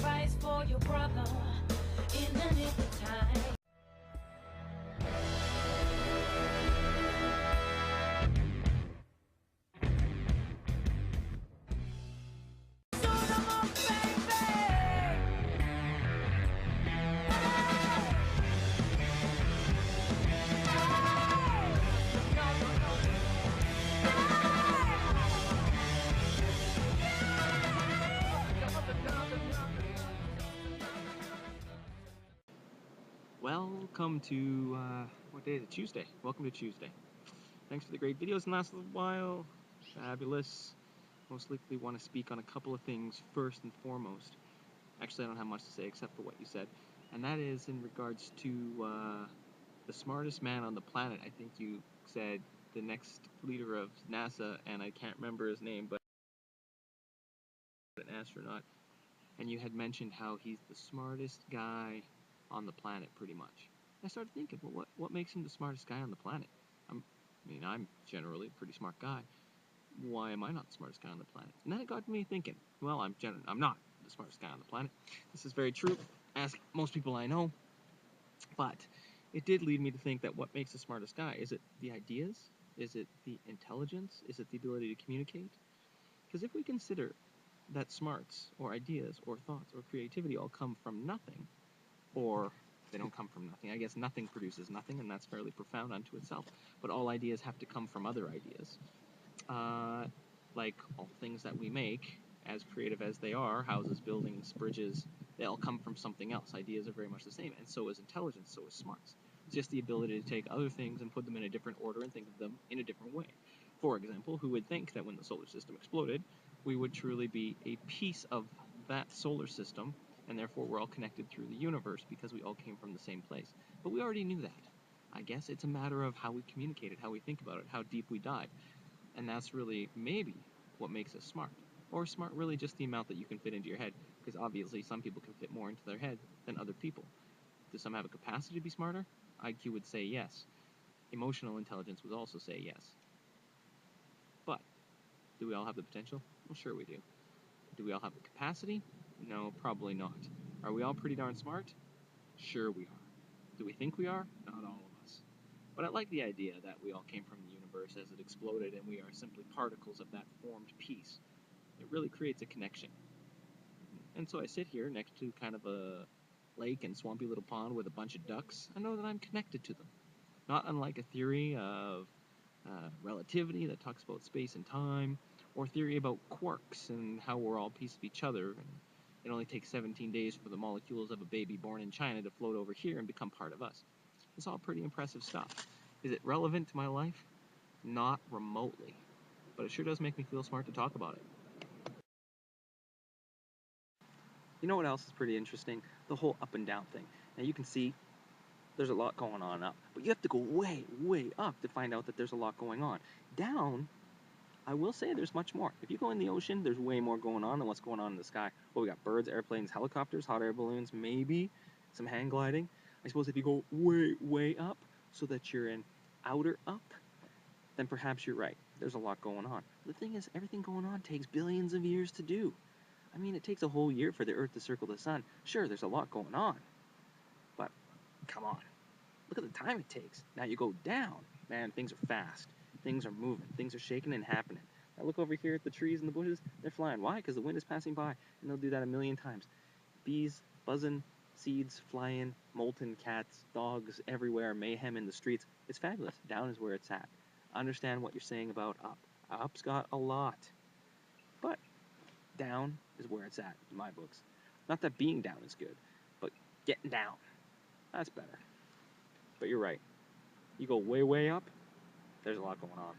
sacrifice for your brother in the nick of time. Welcome to, what day is it? Tuesday. Welcome to Tuesday. Thanks for the great videos in the last little while. Fabulous. Most likely want to speak on a couple of things first and foremost. Actually, I don't have much to say except for what you said. And that is in regards to the smartest man on the planet. I think you said the next leader of NASA, and I can't remember his name, but an astronaut. And you had mentioned how he's the smartest guy on the planet, pretty much. I started thinking, well, what makes him the smartest guy on the planet? I'm generally a pretty smart guy. Why am I not the smartest guy on the planet? And then it got me thinking, well, I'm not the smartest guy on the planet. This is very true. Ask most people I know. But it did lead me to think that what makes the smartest guy? Is it the ideas? Is it the intelligence? Is it the ability to communicate? Because if we consider that smarts or ideas or thoughts or creativity all come from nothing, or they don't come from nothing. I guess nothing produces nothing, and that's fairly profound unto itself. But all ideas have to come from other ideas. Like all things that we make, as creative as they are, houses, buildings, bridges, they all come from something else. Ideas are very much the same, and so is intelligence, so is smarts. It's just the ability to take other things and put them in a different order and think of them in a different way. For example, who would think that when the solar system exploded, we would truly be a piece of that solar system, and therefore we're all connected through the universe because we all came from the same place. But we already knew that. I guess it's a matter of how we communicate it, how we think about it, how deep we dive. And that's really maybe what makes us smart. Or smart really just the amount that you can fit into your head, because obviously some people can fit more into their head than other people. Do some have a capacity to be smarter? IQ would say yes. Emotional intelligence would also say yes. But do we all have the potential? Well, sure we do. Do we all have the capacity? No, probably not. Are we all pretty darn smart? Sure we are. Do we think we are? Not all of us. But I like the idea that we all came from the universe as it exploded and we are simply particles of that formed piece. It really creates a connection. And so I sit here next to kind of a lake and swampy little pond with a bunch of ducks. I know that I'm connected to them. Not unlike a theory of relativity that talks about space and time, or theory about quarks and how we're all a piece of each other, and it only takes 17 days for the molecules of a baby born in China to float over here and become part of us. It's all pretty impressive stuff. Is it relevant to my life? Not remotely. But it sure does make me feel smart to talk about it. You know what else is pretty interesting? The whole up and down thing. Now you can see there's a lot going on up, but you have to go way, way up to find out that there's a lot going on. Down, I will say there's much more. If you go in the ocean, there's way more going on than what's going on in the sky. Well, we got birds, airplanes, helicopters, hot air balloons, maybe some hang gliding. I suppose if you go way, way up so that you're in outer up, then perhaps you're right. There's a lot going on. The thing is, everything going on takes billions of years to do. I mean, it takes a whole year for the Earth to circle the sun. Sure, there's a lot going on, but come on. Look at the time it takes. Now you go down, man, things are fast. Things are moving. Things are shaking and happening. Now look over here at the trees and the bushes. They're flying. Why? Because the wind is passing by, and they'll do that a million times. Bees buzzing, seeds flying, molten cats, dogs everywhere, mayhem in the streets. It's fabulous. Down is where it's at. I understand what you're saying about up. Up's got a lot. But down is where it's at in my books. Not that being down is good, but getting down, that's better. But you're right. You go way, way up, there's a lot going on.